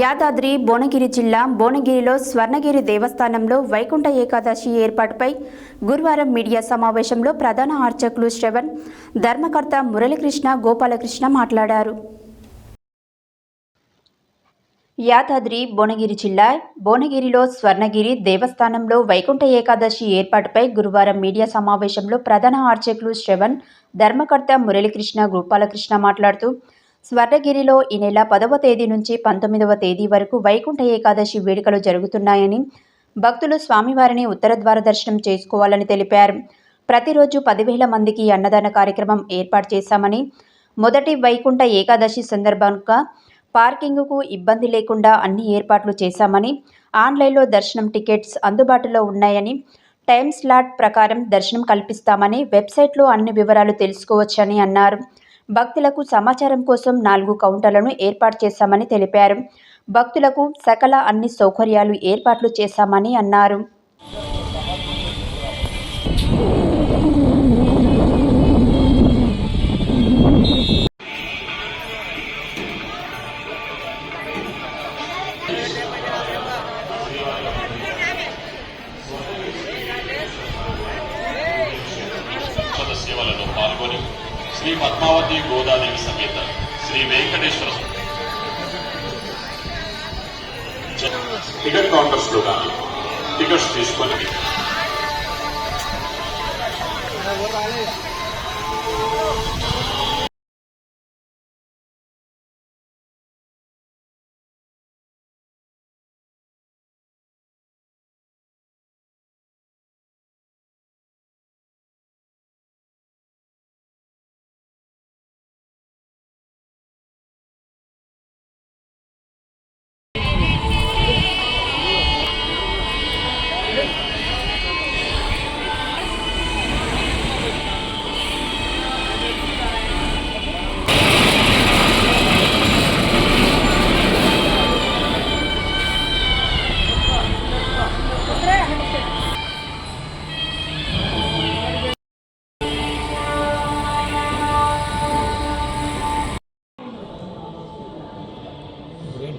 యాదాద్రి భువనగిరి జిల్లా భువనగిరిలో స్వర్ణగిరి దేవస్థానంలో వైకుంఠ ఏకాదశి ఏర్పాటుపై గురువారం మీడియా సమావేశంలో ప్రధాన అర్చకులు శ్రవణ్, ధర్మకర్త మురళీకృష్ణ గోపాలకృష్ణ మాట్లాడారు. యాదాద్రి భువనగిరి జిల్లా భువనగిరిలో స్వర్ణగిరి దేవస్థానంలో వైకుంఠ ఏకాదశి ఏర్పాటుపై గురువారం మీడియా సమావేశంలో ప్రధాన అర్చకులు శ్రవణ్, ధర్మకర్త మురళీకృష్ణ గోపాలకృష్ణ మాట్లాడుతూ స్వర్ణగిరిలో ఈ నెల 10వ తేదీ నుంచి 19వ తేదీ వరకు వైకుంఠ ఏకాదశి వేడుకలు జరుగుతున్నాయని, భక్తులు స్వామివారిని ఉత్తర ద్వార దర్శనం చేసుకోవాలని తెలిపారు. ప్రతిరోజు 10,000 మందికి అన్నదాన కార్యక్రమం ఏర్పాటు చేశామని, మొదటి వైకుంఠ ఏకాదశి సందర్భంగా పార్కింగ్కు ఇబ్బంది లేకుండా అన్ని ఏర్పాట్లు చేశామని, ఆన్లైన్లో దర్శనం టికెట్స్ అందుబాటులో ఉన్నాయని, టైం స్లాట్ ప్రకారం దర్శనం కల్పిస్తామని, వెబ్సైట్లో అన్ని వివరాలు తెలుసుకోవచ్చని అన్నారు. భక్తులకు సమాచారం కోసం 4 కౌంటర్లను ఏర్పాటు చేశామని తెలిపారు. భక్తులకు సకల అన్ని సౌకర్యాలు ఏర్పాట్లు చేశామని అన్నారు. సేవలలో పాల్గొని శ్రీ పద్మావతి గోదాదేవి సమేత శ్రీ వెంకటేశ్వర టికెట్ కౌంటర్స్ లో కానీ టికెట్స్ తీసుకొని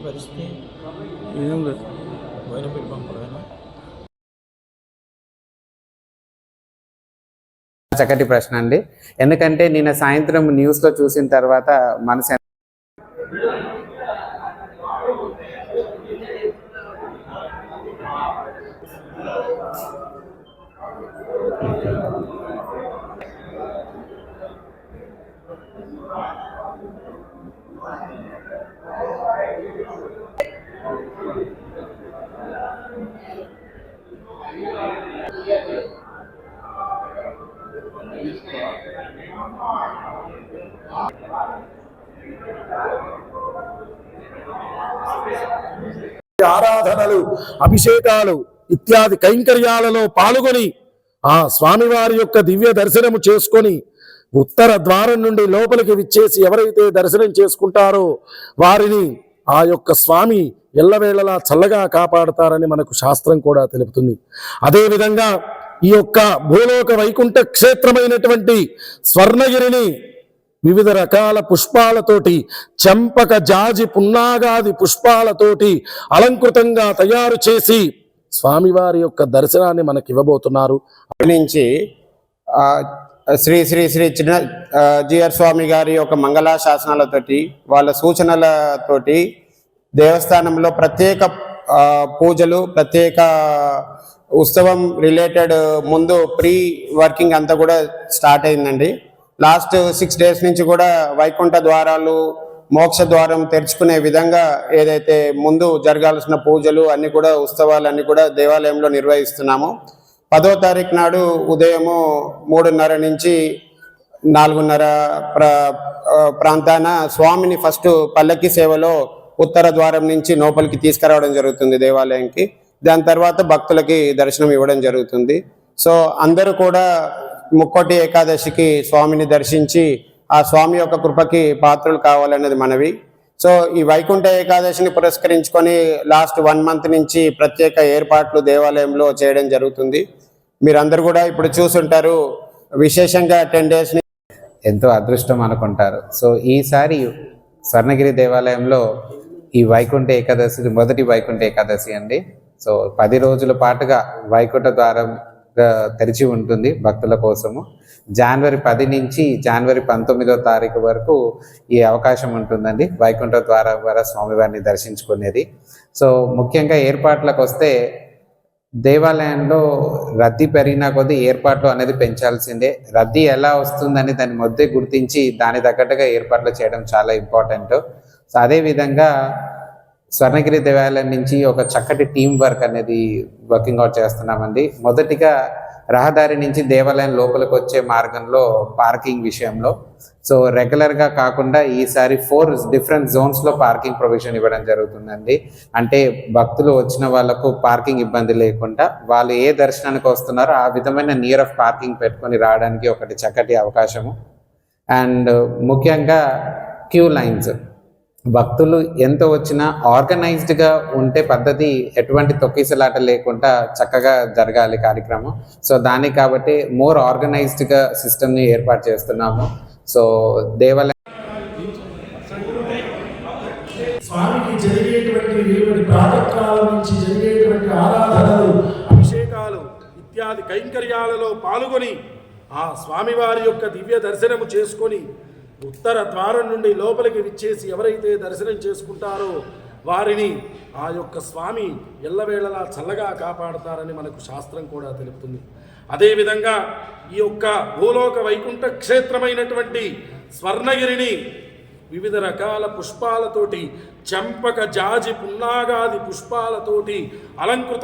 పరిస్థితి చక్కటి ప్రశ్న అండి. ఎందుకంటే నిన్న సాయంత్రం న్యూస్లో చూసిన తర్వాత మనసు ఆరాధనలు, అభిషేకాలు ఇత్యాది కైంకర్యాలలో పాల్గొని ఆ స్వామివారి యొక్క దివ్య దర్శనము చేసుకొని ఉత్తర ద్వారం నుండి లోపలికి విచ్చేసి ఎవరైతే దర్శనం చేసుకుంటారో వారిని ఆ యొక్క స్వామి ఎల్లవేళలా చల్లగా కాపాడుతారని మనకు శాస్త్రం కూడా తెలుపుతుంది. అదేవిధంగా ఈ యొక్క భూలోక వైకుంఠ క్షేత్రమైనటువంటి స్వర్ణగిరిని వివిధ రకాల పుష్పాలతోటి, చంపక, జాజి, పున్నాగాది పుష్పాలతోటి అలంకృతంగా తయారు చేసి స్వామివారి యొక్క దర్శనాన్ని మనకి ఇవ్వబోతున్నారు. నుంచి శ్రీ శ్రీ శ్రీ చిన్న జిఆర్ స్వామి గారి యొక్క మంగళాశాసనాలతోటి, వాళ్ళ సూచనలతోటి దేవస్థానంలో ప్రత్యేక పూజలు, ప్రత్యేక ఉత్సవం రిలేటెడ్ ముందు ప్రీ వర్కింగ్ అంతా కూడా స్టార్ట్ అయిందండి. లాస్ట్ 6 days నుంచి కూడా వైకుంఠ ద్వారాలు, మోక్ష ద్వారం తెరుచుకునే విధంగా ఏదైతే ముందు జరగాల్సిన పూజలు అన్ని కూడా, ఉత్సవాలు అన్ని కూడా దేవాలయంలో నిర్వహిస్తున్నాము. 10వ తారీఖు నాడు ఉదయము 3:30 నుంచి 4:30 ప్రాంతాన స్వామిని ఫస్ట్ పల్లకి సేవలో ఉత్తర ద్వారం నుంచి లోపలికి తీసుకురావడం జరుగుతుంది దేవాలయంకి. దాని తర్వాత భక్తులకి దర్శనం ఇవ్వడం జరుగుతుంది. సో అందరూ కూడా ముక్కోటి ఏకాదశికి స్వామిని దర్శించి ఆ స్వామి యొక్క కృపకి పాత్రలు కావాలనేది మనవి. సో ఈ వైకుంఠ ఏకాదశిని పురస్కరించుకొని లాస్ట్ 1 month నుంచి ప్రత్యేక ఏర్పాట్లు దేవాలయంలో చేయడం జరుగుతుంది. మీరందరూ కూడా ఇప్పుడు చూసుంటారు, విశేషంగా 10 days ఎంతో అదృష్టం అనుకుంటారు. సో ఈసారి స్వర్ణగిరి దేవాలయంలో ఈ వైకుంఠ ఏకాదశి మొదటి వైకుంఠ ఏకాదశి అండి. సో 10 రోజుల పాటుగా వైకుంఠ ద్వారం తెరిచి ఉంటుంది భక్తుల కోసము. జనవరి 10 నుంచి జనవరి 19వ తారీఖు వరకు ఈ అవకాశం ఉంటుందండి వైకుంఠ ద్వారం ద్వారా స్వామివారిని దర్శించుకునేది. సో ముఖ్యంగా ఏర్పాట్లకు వస్తే దేవాలయంలో రద్దీ పెరిగినా కొద్దీ ఏర్పాట్లు అనేది పెంచాల్సిందే. రద్దీ ఎలా వస్తుందని దాన్ని మొదటి గుర్తించి దాని తగ్గట్టుగా ఏర్పాట్లు చేయడం చాలా ఇంపార్టెంట్. సో అదేవిధంగా స్వర్ణగిరి దేవాలయం నుంచి ఒక చక్కటి టీం వర్క్ అనేది వర్కింగ్ అవుట్ చేస్తున్నామండి. మొదటిగా రహదారి నుంచి దేవాలయం లోపలికి వచ్చే మార్గంలో పార్కింగ్ విషయంలో సో రెగ్యులర్గా కాకుండా ఈసారి 4 డిఫరెంట్ జోన్స్లో పార్కింగ్ ప్రొవిజన్ ఇవ్వడం జరుగుతుందండి. అంటే భక్తులు వచ్చిన వాళ్ళకు పార్కింగ్ ఇబ్బంది లేకుండా వాళ్ళు ఏ దర్శనానికి వస్తున్నారో ఆ విధమైన నియర్ ఆఫ్ పార్కింగ్ పెట్టుకొని రావడానికి ఒకటి చక్కటి అవకాశము. అండ్ ముఖ్యంగా క్యూ లైన్స్, భక్తులు ఎంత వచ్చినా ఆర్గనైజ్డ్గా ఉంటే పద్ధతి ఎటువంటి తొక్కిసలాట లేకుండా చక్కగా జరగాలి కార్యక్రమం. సో దానికి కాబట్టి మోర్ ఆర్గనైజ్డ్గా సిస్టమ్ని ఏర్పాటు చేస్తున్నాము. సో దేవాలయం స్వామికి జరిగేటువంటి వెలువడి ప్రాతకాలం నుంచి జరిగేటువంటి ఆరాధనలు, అభిషేకాలు ఇత్యాది కైంకర్యాలలో పాల్గొని ఆ స్వామివారి యొక్క దివ్య దర్శనము చేసుకొని ఉత్తర ద్వారం నుండి లోపలికి విచ్చేసి ఎవరైతే దర్శనం చేసుకుంటారో వారిని ఆ యొక్క స్వామి ఎల్లవేళలా చల్లగా కాపాడతారని మనకు శాస్త్రం కూడా తెలుపుతుంది. అదేవిధంగా ఈ యొక్క భూలోక వైకుంఠ క్షేత్రమైనటువంటి స్వర్ణగిరిని వివిధ రకాల పుష్పాలతోటి, చంపక జాజి పున్నాగాది పుష్పాలతోటి అలంకృత